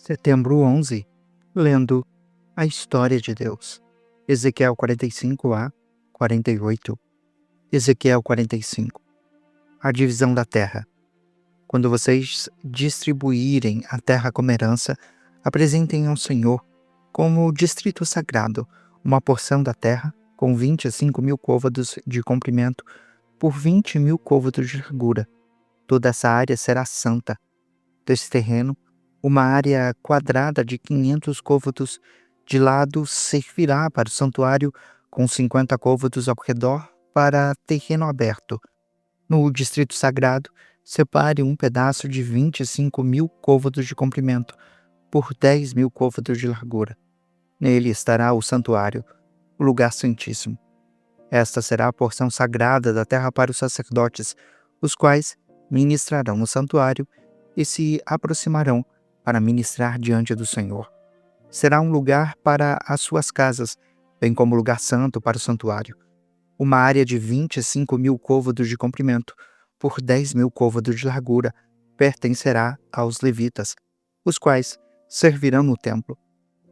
Setembro 11, lendo a história de Deus. Ezequiel 45 a 48. Ezequiel 45. A divisão da terra. Quando vocês distribuírem a terra como herança, apresentem ao Senhor, como distrito sagrado, uma porção da terra com 25.000 côvados de comprimento por 20.000 côvados de largura. Toda essa área será santa. Desse terreno, uma área quadrada de 500 côvados de lado servirá para o santuário, com 50 côvados ao redor para terreno aberto. No distrito sagrado, separe um pedaço de 25.000 côvados de comprimento por 10.000 côvados de largura. Nele estará o santuário, o lugar santíssimo. Esta será a porção sagrada da terra para os sacerdotes, os quais ministrarão no santuário e se aproximarão para ministrar diante do Senhor. Será um lugar para as suas casas, bem como lugar santo para o santuário. Uma área de 25.000 côvados de comprimento por 10.000 côvados de largura pertencerá aos levitas, os quais servirão no templo.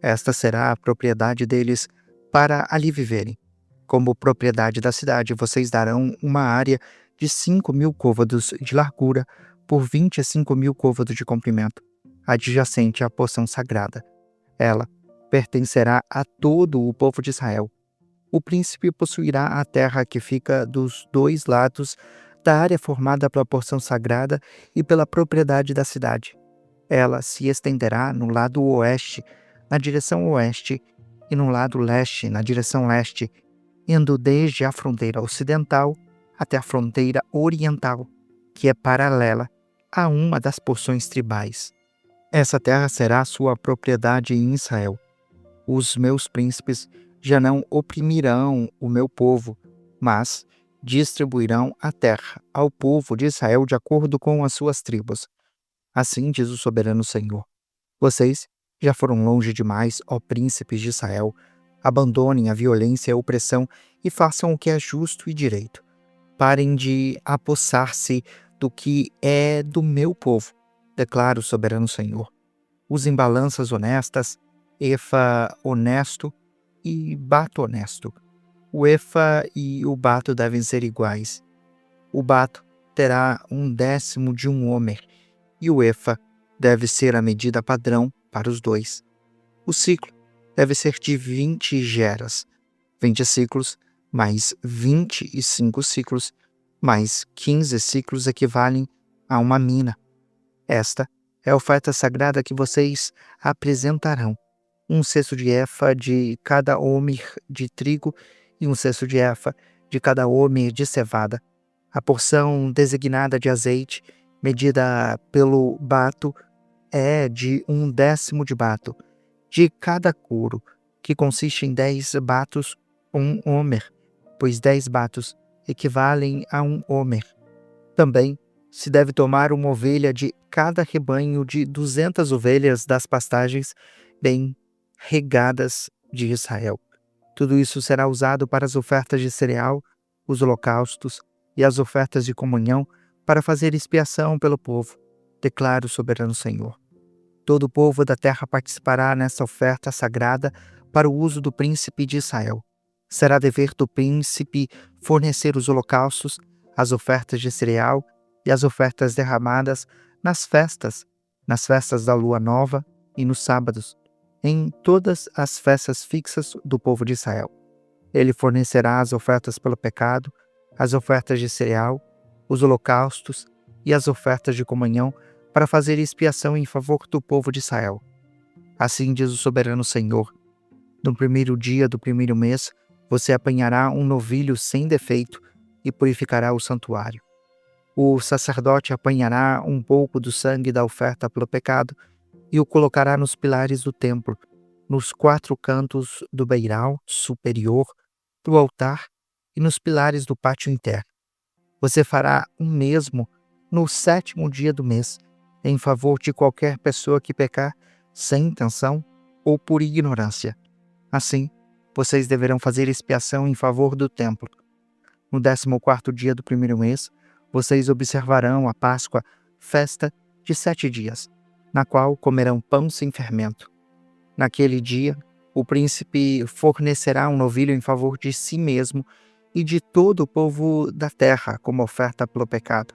Esta será a propriedade deles para ali viverem. Como propriedade da cidade, vocês darão uma área de 5.000 côvados de largura por 25.000 côvados de comprimento, adjacente à porção sagrada. Ela pertencerá a todo o povo de Israel. O príncipe possuirá a terra que fica dos dois lados da área formada pela porção sagrada e pela propriedade da cidade. Ela se estenderá no lado oeste, na direção oeste, e no lado leste, na direção leste, indo desde a fronteira ocidental até a fronteira oriental, que é paralela a uma das porções tribais. Essa terra será sua propriedade em Israel. Os meus príncipes já não oprimirão o meu povo, mas distribuirão a terra ao povo de Israel de acordo com as suas tribos. Assim diz o soberano Senhor: vocês já foram longe demais, ó príncipes de Israel. Abandonem a violência e a opressão e façam o que é justo e direito. Parem de apossar-se do que é do meu povo, declara o soberano Senhor. Usem balanças honestas, efa honesto e bato honesto. O efa e o bato devem ser iguais. O bato terá 1/10 de um homer, e o efa deve ser a medida padrão para os dois. O ciclo deve ser de 20 geras, 20 ciclos mais 25 ciclos mais 15 ciclos equivalem a uma mina. Esta é a oferta sagrada que vocês apresentarão: 1/6 de efa de cada homer de trigo e 1/6 de efa de cada homer de cevada. A porção designada de azeite, medida pelo bato, é de 1/10 de bato de cada couro, que consiste em 10 batos, um homer, pois 10 batos equivalem a um homer. Também se deve tomar uma ovelha de cada rebanho de 200 ovelhas das pastagens bem regadas de Israel. Tudo isso será usado para as ofertas de cereal, os holocaustos e as ofertas de comunhão para fazer expiação pelo povo, declara o soberano Senhor. Todo o povo da terra participará nessa oferta sagrada para o uso do príncipe de Israel. Será dever do príncipe fornecer os holocaustos, as ofertas de cereal e as ofertas derramadas nas festas da lua nova e nos sábados, em todas as festas fixas do povo de Israel. Ele fornecerá as ofertas pelo pecado, as ofertas de cereal, os holocaustos e as ofertas de comunhão para fazer expiação em favor do povo de Israel. Assim diz o soberano Senhor: no primeiro dia do primeiro mês, você apanhará um novilho sem defeito e purificará o santuário. O sacerdote apanhará um pouco do sangue da oferta pelo pecado e o colocará nos pilares do templo, nos 4 cantos do beiral superior, do altar e nos pilares do pátio interno. Você fará o mesmo no 7º dia do mês, em favor de qualquer pessoa que pecar sem intenção ou por ignorância. Assim, vocês deverão fazer expiação em favor do templo. No 14º dia do primeiro mês, vocês observarão a Páscoa, festa de 7 dias. na qual comerão pão sem fermento. Naquele dia, o príncipe fornecerá um novilho em favor de si mesmo e de todo o povo da terra como oferta pelo pecado.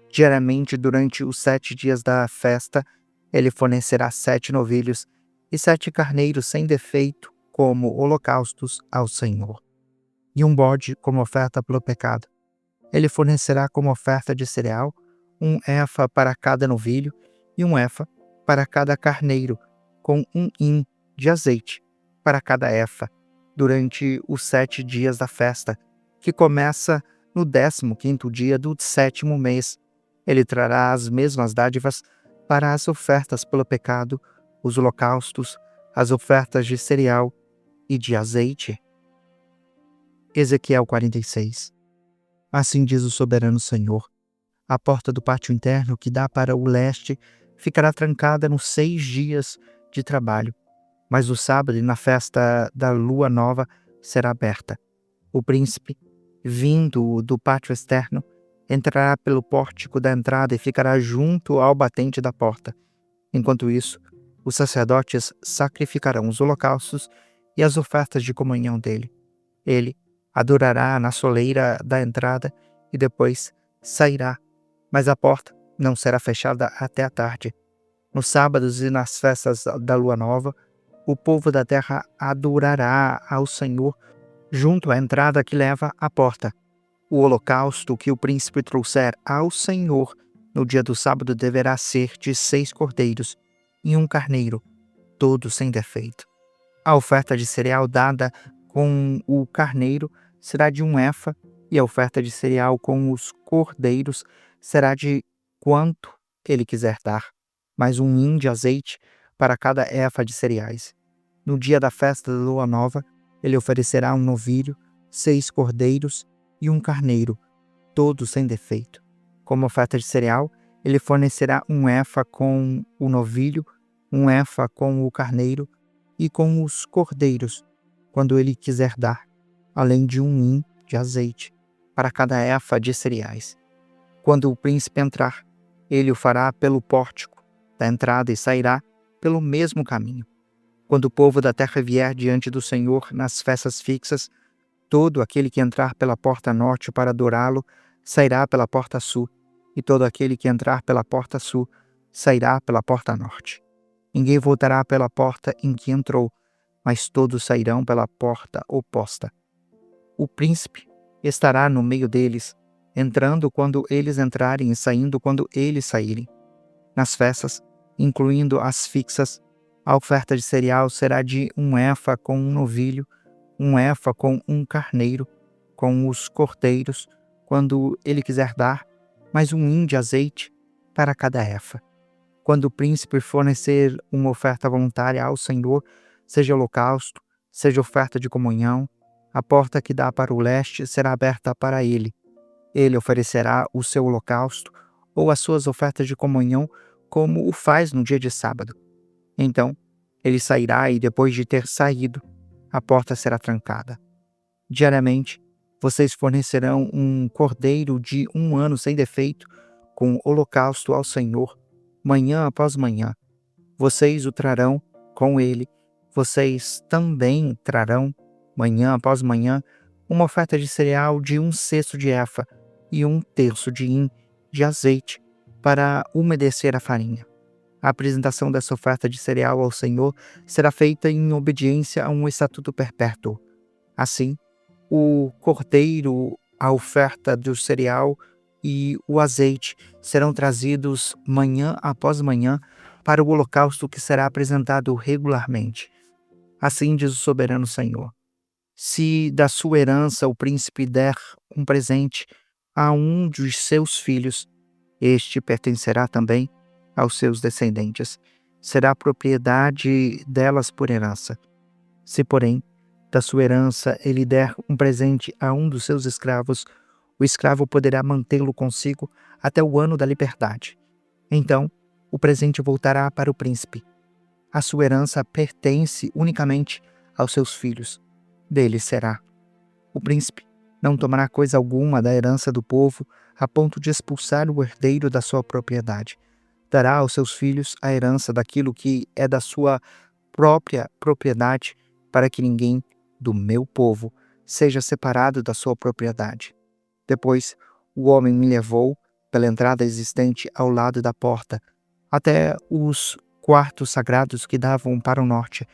Diariamente, durante os 7 dias da festa, ele fornecerá 7 novilhos e 7 carneiros sem defeito como holocaustos ao Senhor, e um bode como oferta pelo pecado. Ele fornecerá como oferta de cereal 1 efa para cada novilho e 1 efa para cada carneiro, com 1 de azeite para cada efa, durante os 7 dias da festa, que começa no 15º dia do 7º mês. Ele trará as mesmas dádivas para as ofertas pelo pecado, os holocaustos, as ofertas de cereal e de azeite. Ezequiel 46. Assim diz o soberano Senhor: a porta do pátio interno que dá para o leste ficará trancada nos 6 dias de trabalho, mas no sábado e na festa da lua nova será aberta. O príncipe, vindo do pátio externo, entrará pelo pórtico da entrada e ficará junto ao batente da porta. Enquanto isso, os sacerdotes sacrificarão os holocaustos e as ofertas de comunhão dele. Ele adorará na soleira da entrada e depois sairá, mas a porta não será fechada até a tarde. Nos sábados e nas festas da lua nova, o povo da terra adorará ao Senhor junto à entrada que leva à porta. O holocausto que o príncipe trouxer ao Senhor no dia do sábado deverá ser de 6 cordeiros e 1 carneiro, todos sem defeito. A oferta de cereal dada com o carneiro será de 1 efa, e a oferta de cereal com os cordeiros será de quanto ele quiser dar, mais 1 de azeite para cada efa de cereais. No dia da festa da lua nova, ele oferecerá um novilho, 6 cordeiros e 1 carneiro, todos sem defeito. Como oferta de cereal, ele fornecerá 1 efa com o novilho, 1 efa com o carneiro e com os cordeiros, quando ele quiser dar, além de 1 hin de azeite para cada efa de cereais. Quando o príncipe entrar, ele o fará pelo pórtico da entrada e sairá pelo mesmo caminho. Quando o povo da terra vier diante do Senhor nas festas fixas, todo aquele que entrar pela porta norte para adorá-lo sairá pela porta sul, e todo aquele que entrar pela porta sul sairá pela porta norte. Ninguém voltará pela porta em que entrou, mas todos sairão pela porta oposta. O príncipe estará no meio deles, entrando quando eles entrarem e saindo quando eles saírem. Nas festas, incluindo as fixas, a oferta de cereal será de 1 efa com um novilho, 1 efa com 1 carneiro, com os cordeiros, quando ele quiser dar, mais 1 hin de azeite para cada efa. Quando o príncipe fornecer uma oferta voluntária ao Senhor, seja holocausto, seja oferta de comunhão, a porta que dá para o leste será aberta para ele. Ele oferecerá o seu holocausto ou as suas ofertas de comunhão, como o faz no dia de sábado. Então, ele sairá e, depois de ter saído, a porta será trancada. Diariamente, vocês fornecerão um cordeiro de 1 ano sem defeito, com holocausto ao Senhor, manhã após manhã. Vocês o trarão com ele. Vocês também trarão, manhã após manhã, uma oferta de cereal de 1/6 de efa e 1/3 de hin de azeite para umedecer a farinha. A apresentação dessa oferta de cereal ao Senhor será feita em obediência a um estatuto perpétuo. Assim, o cordeiro, a oferta do cereal e o azeite serão trazidos manhã após manhã para o holocausto que será apresentado regularmente. Assim diz o soberano Senhor: se da sua herança o príncipe der um presente a um dos seus filhos, este pertencerá também aos seus descendentes. Será propriedade delas por herança. Se, porém, da sua herança ele der um presente a um dos seus escravos, o escravo poderá mantê-lo consigo até o ano da liberdade. Então, o presente voltará para o príncipe. A sua herança pertence unicamente aos seus filhos. Deles será. O príncipe não tomará coisa alguma da herança do povo, a ponto de expulsar o herdeiro da sua propriedade. Dará aos seus filhos a herança daquilo que é da sua própria propriedade, para que ninguém do meu povo seja separado da sua propriedade. Depois, o homem me levou pela entrada existente ao lado da porta, até os quartos sagrados que davam para o norte,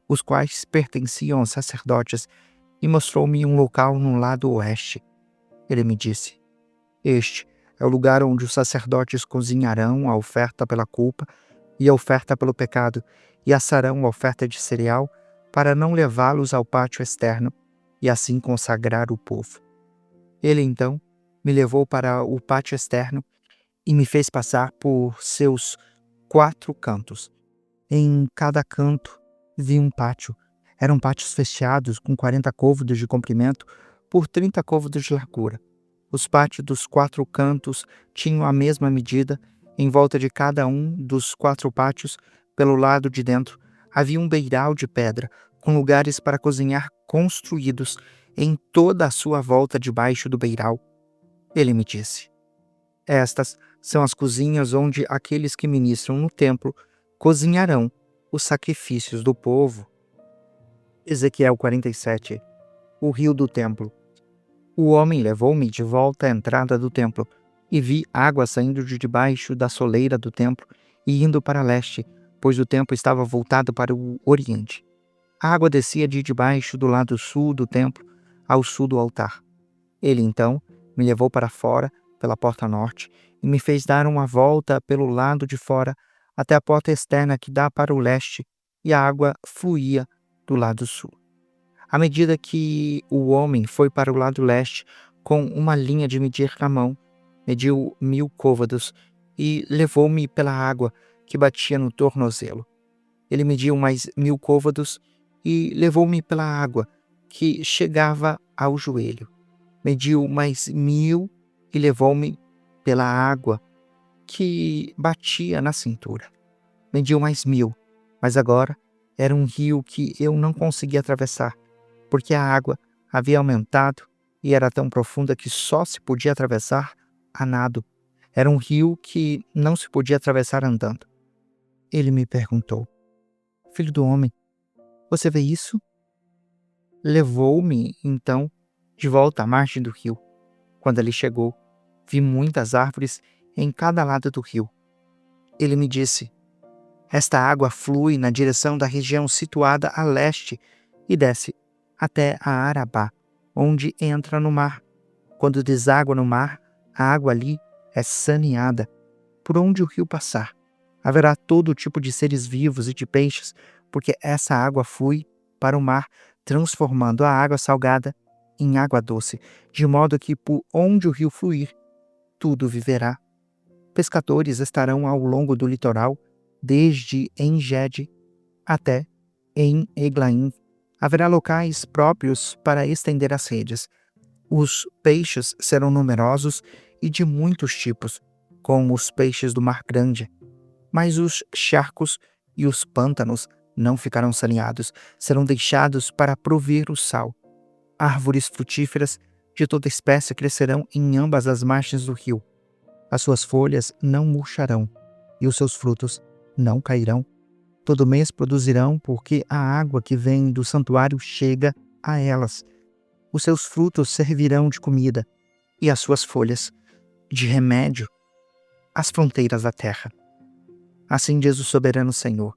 os quais pertenciam aos sacerdotes, e mostrou-me um local no lado oeste. Ele me disse: Este é o lugar onde os sacerdotes cozinharão a oferta pela culpa e a oferta pelo pecado, e assarão a oferta de cereal, para não levá-los ao pátio externo, e assim consagrar o povo. Ele então me levou para o pátio externo e me fez passar por seus 4 cantos. Em cada canto vi um pátio. Eram pátios fechados com 40 côvados de comprimento por 30 côvados de largura. Os pátios dos 4 cantos tinham a mesma medida. Em volta de cada um dos 4 pátios, pelo lado de dentro, havia um beiral de pedra, com lugares para cozinhar construídos em toda a sua volta debaixo do beiral. Ele me disse: Estas são as cozinhas onde aqueles que ministram no templo cozinharão os sacrifícios do povo. Ezequiel 47. O rio do templo. O homem levou-me de volta à entrada do templo, e vi água saindo de debaixo da soleira do templo e indo para leste, pois o templo estava voltado para o oriente. A água descia de debaixo do lado sul do templo ao sul do altar. Ele então me levou para fora, pela porta norte, e me fez dar uma volta pelo lado de fora até a porta externa que dá para o leste, e a água fluía do lado sul. À medida que o homem foi para o lado leste, com uma linha de medir na mão, mediu 1000 côvados e levou-me pela água que batia no tornozelo. Ele mediu mais 1000 côvados e levou-me pela água que chegava ao joelho. Mediu mais 1000 e levou-me pela água que batia na cintura. Mediu mais 1000, mas agora era um rio que eu não conseguia atravessar, porque a água havia aumentado e era tão profunda que só se podia atravessar a nado. Era um rio que não se podia atravessar andando. Ele me perguntou: Filho do homem, você vê isso? Levou-me, então, de volta à margem do rio. Quando ele chegou, vi muitas árvores em cada lado do rio. Ele me disse: Esta água flui na direção da região situada a leste e desce até a Arabá, onde entra no mar. Quando deságua no mar, a água ali é saneada. Por onde o rio passar, haverá todo tipo de seres vivos e de peixes, porque essa água flui para o mar, transformando a água salgada em água doce, de modo que por onde o rio fluir, tudo viverá. Pescadores estarão ao longo do litoral, desde En-Gede até em Eglaim. Haverá locais próprios para estender as redes. Os peixes serão numerosos e de muitos tipos, como os peixes do Mar Grande. Mas os charcos e os pântanos não ficarão saneados, serão deixados para prover o sal. Árvores frutíferas de toda espécie crescerão em ambas as margens do rio. As suas folhas não murcharão, e os seus frutos não cairão. Todo mês produzirão, porque a água que vem do santuário chega a elas. Os seus frutos servirão de comida, e as suas folhas de remédio às fronteiras da terra. Assim diz o soberano Senhor: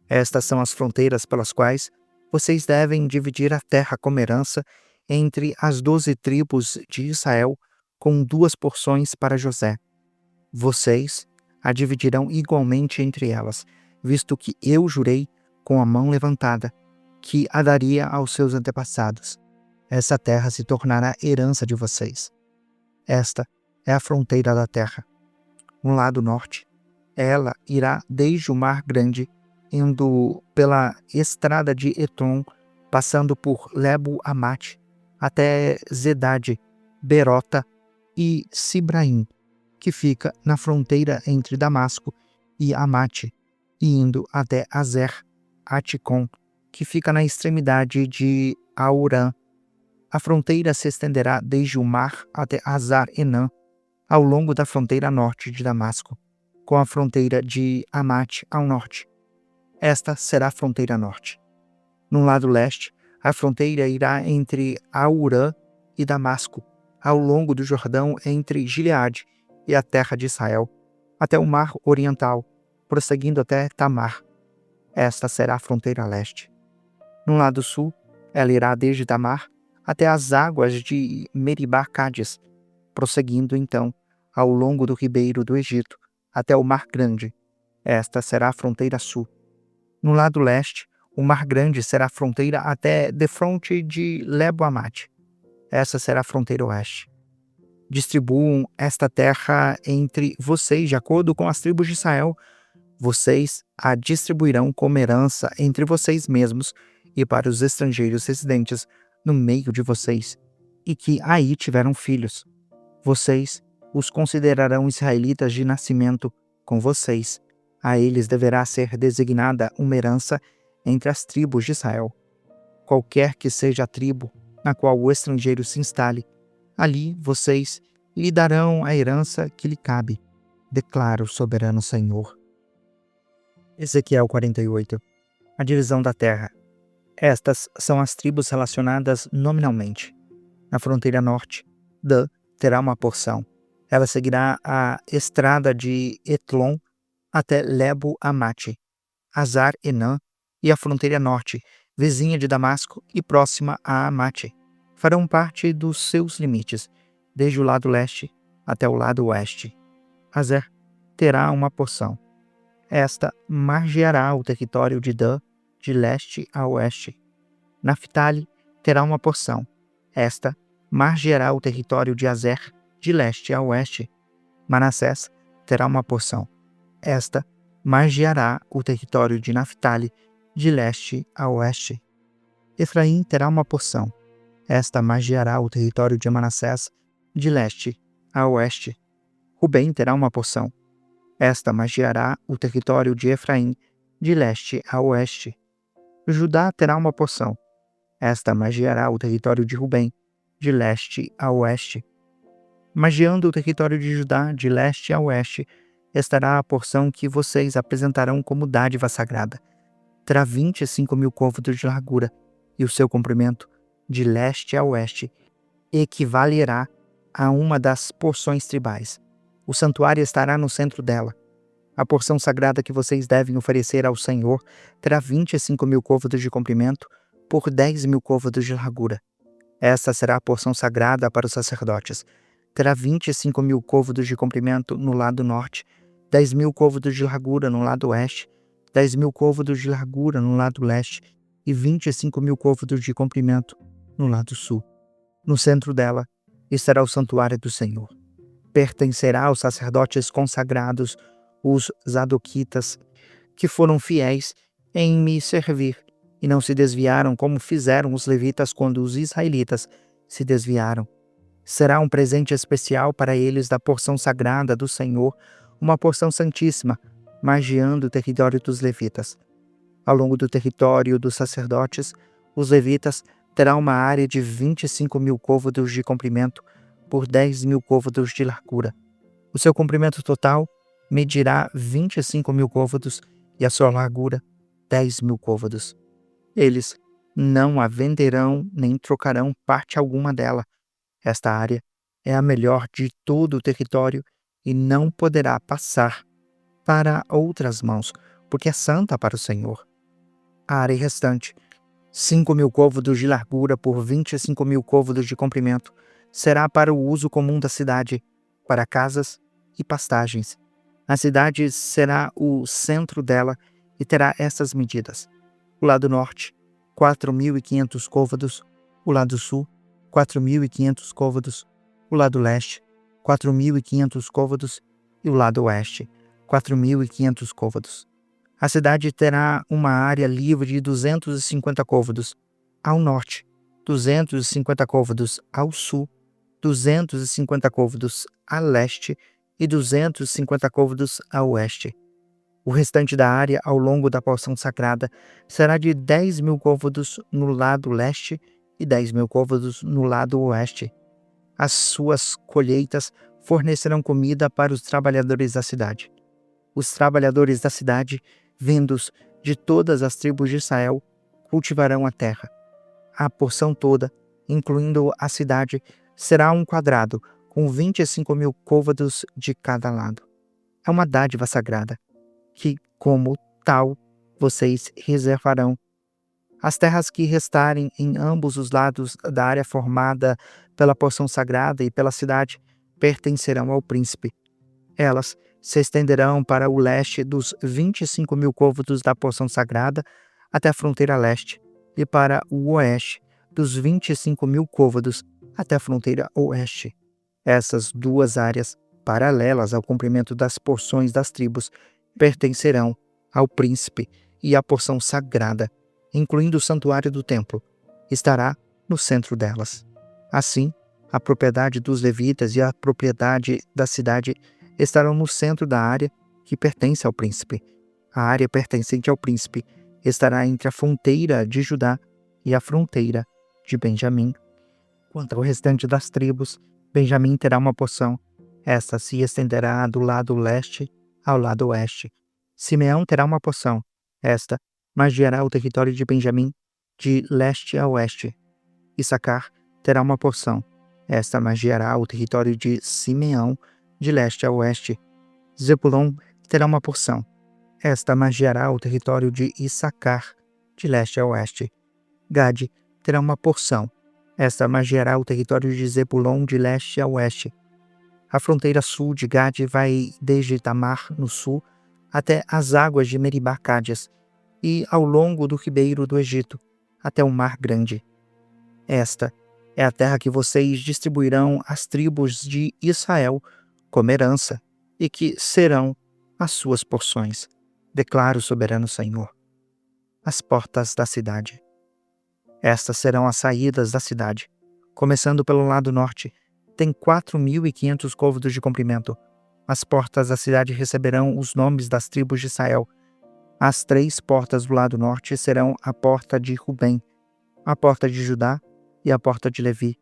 Estas são as fronteiras pelas quais vocês devem dividir a terra como herança entre as 12 tribos de Israel, com 2 porções para José. Vocês a dividirão igualmente entre elas, visto que eu jurei com a mão levantada que a daria aos seus antepassados. Essa terra se tornará herança de vocês. Esta é a fronteira da terra. No lado norte, ela irá desde o Mar Grande, indo pela estrada de Etron, passando por Lebo-Amate, até Zedade, Berota e Sibraim, que fica na fronteira entre Damasco e Amate, e indo até Azer, Aticom, que fica na extremidade de Aurã. A fronteira se estenderá desde o mar até Azar-Enã, ao longo da fronteira norte de Damasco, com a fronteira de Amate ao norte. Esta será a fronteira norte. No lado leste, a fronteira irá entre Aurã e Damasco, ao longo do Jordão entre Gileade e a terra de Israel, até o mar oriental, prosseguindo até Tamar. Esta será a fronteira leste. No lado sul, ela irá desde Tamar até as águas de Meribá-Cádiz, prosseguindo então ao longo do ribeiro do Egito até o Mar Grande. Esta será a fronteira sul. No lado leste, o Mar Grande será a fronteira até defronte de Lebo-Amate. Essa será a fronteira oeste. Distribuam esta terra entre vocês, de acordo com as tribos de Israel. Vocês a distribuirão como herança entre vocês mesmos e para os estrangeiros residentes no meio de vocês, e que aí tiveram filhos. Vocês os considerarão israelitas de nascimento com vocês. A eles deverá ser designada uma herança entre as tribos de Israel. Qualquer que seja a tribo na qual o estrangeiro se instale, ali vocês lhe darão a herança que lhe cabe, declara o soberano Senhor. Ezequiel 48. A divisão da terra. Estas são as tribos relacionadas nominalmente. Na fronteira norte, Dan terá uma porção. Ela seguirá a estrada de Etlon até Lebo-Amate, Azar-Enã e a fronteira norte, vizinha de Damasco e próxima a Amate. Farão parte dos seus limites, desde o lado leste até o lado oeste. Azer terá uma porção. Esta margeará o território de Dan de leste a oeste. Naftali terá uma porção. Esta margeará o território de Azer de leste a oeste. Manassés terá uma porção. Esta margeará o território de Naftali de leste a oeste. Efraim terá uma porção. Esta margeará o território de Manassés de leste a oeste. Rubem terá uma porção. Esta margeará o território de Efraim de leste a oeste. Judá terá uma porção. Esta margeará o território de Rubem de leste a oeste. Margeando o território de Judá de leste a oeste, estará a porção que vocês apresentarão como dádiva sagrada. Terá 25.000 côvados de largura, e o seu comprimento, de leste a oeste, equivalerá a uma das porções tribais. O santuário estará no centro dela. A porção sagrada que vocês devem oferecer ao Senhor terá 25.000 côvados de comprimento por 10.000 côvados de largura. Esta será a porção sagrada para os sacerdotes. Terá 25.000 côvados de comprimento no lado norte, 10.000 côvados de largura no lado oeste, 10.000 côvados de largura no lado leste e 25.000 côvados de comprimento no lado sul. No centro dela estará o santuário do Senhor. Pertencerá aos sacerdotes consagrados, os zadoquitas, que foram fiéis em me servir e não se desviaram como fizeram os levitas quando os israelitas se desviaram. Será um presente especial para eles da porção sagrada do Senhor, uma porção santíssima, margeando o território dos levitas. Ao longo do território dos sacerdotes, os levitas terão uma área de 25.000 côvados de comprimento por 10.000 côvados de largura. O seu comprimento total medirá 25.000 côvados e a sua largura 10.000 côvados. Eles não a venderão nem trocarão parte alguma dela. Esta área é a melhor de todo o território e não poderá passar para outras mãos, porque é santa para o Senhor. A área restante, 5.000 côvados de largura por 25.000 côvados de comprimento, será para o uso comum da cidade, para casas e pastagens. A cidade será o centro dela e terá essas medidas: o lado norte, 4.500 côvados, o lado sul, 4.500 côvados, o lado leste, 4.500 côvados e o lado oeste, 4.500 côvados. A cidade terá uma área livre de 250 côvados ao norte, 250 côvados ao sul, 250 côvados a leste e 250 côvados a oeste. O restante da área ao longo da porção sagrada será de 10.000 côvados no lado leste e 10.000 côvados no lado oeste. As suas colheitas fornecerão comida para os trabalhadores da cidade. Os trabalhadores da cidade, vindos de todas as tribos de Israel, cultivarão a terra. A porção toda, incluindo a cidade, será um quadrado, com 25.000 côvados de cada lado. É uma dádiva sagrada, que, como tal, vocês reservarão. As terras que restarem em ambos os lados da área formada pela porção sagrada e pela cidade pertencerão ao príncipe. Elas se estenderão para o leste dos 25.000 côvados da porção sagrada até a fronteira leste, e para o oeste dos 25.000 côvados até a fronteira oeste. Essas duas áreas, paralelas ao comprimento das porções das tribos, pertencerão ao príncipe, e a porção sagrada, incluindo o santuário do templo, estará no centro delas. Assim, a propriedade dos levitas e a propriedade da cidade estarão no centro da área que pertence ao príncipe. A área pertencente ao príncipe estará entre a fronteira de Judá e a fronteira de Benjamim. Quanto ao restante das tribos, Benjamim terá uma porção. Esta se estenderá do lado leste ao lado oeste. Simeão terá uma porção. Esta margeará o território de Benjamim de leste a oeste. Issacar terá uma porção. Esta margeará o território de Simeão de leste a oeste. Zebulon terá uma porção. Esta margeará o território de Issacar de leste a oeste. Gade terá uma porção. Esta margeará o território de Zebulon de leste a oeste. A fronteira sul de Gade vai desde Tamar, no sul, até as águas de Meribá-Cádias, e ao longo do ribeiro do Egito, até o Mar Grande. Esta é a terra que vocês distribuirão às tribos de Israel como herança, e que serão as suas porções, declara o soberano Senhor. As portas da cidade. Estas serão as saídas da cidade, começando pelo lado norte. Tem 4.500 côvados de comprimento. As portas da cidade receberão os nomes das tribos de Israel. As 3 portas do lado norte serão a porta de Rubem, a porta de Judá e a porta de Levi.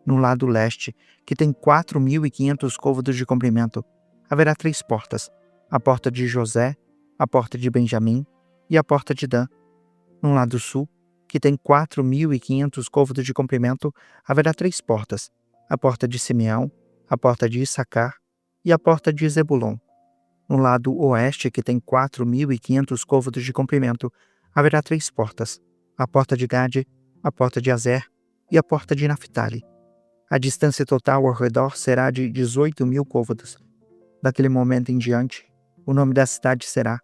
No lado leste, que tem 4.500 côvados de comprimento, haverá 3 portas: a porta de José, a porta de Benjamim e a porta de Dan. No lado sul, que tem 4.500 côvados de comprimento, haverá 3 portas: a porta de Simeão, a porta de Issacar e a porta de Zebulon. No lado oeste, que tem 4.500 côvados de comprimento, haverá 3 portas: a porta de Gade, a porta de Azer e a porta de Naphtali. A distância total ao redor será de 18.000 côvados. Daquele momento em diante, o nome da cidade será: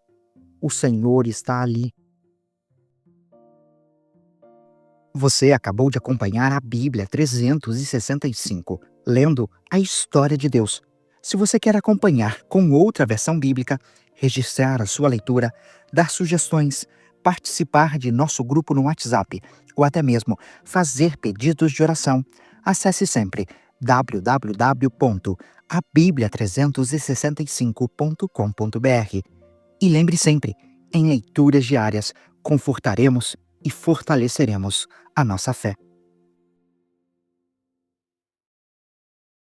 O Senhor está ali. Você acabou de acompanhar a Bíblia 365, lendo a história de Deus. Se você quer acompanhar com outra versão bíblica, registrar a sua leitura, dar sugestões, participar de nosso grupo no WhatsApp ou até mesmo fazer pedidos de oração, acesse sempre www.abiblia365.com.br. E lembre sempre, em leituras diárias, confortaremos e fortaleceremos a nossa fé.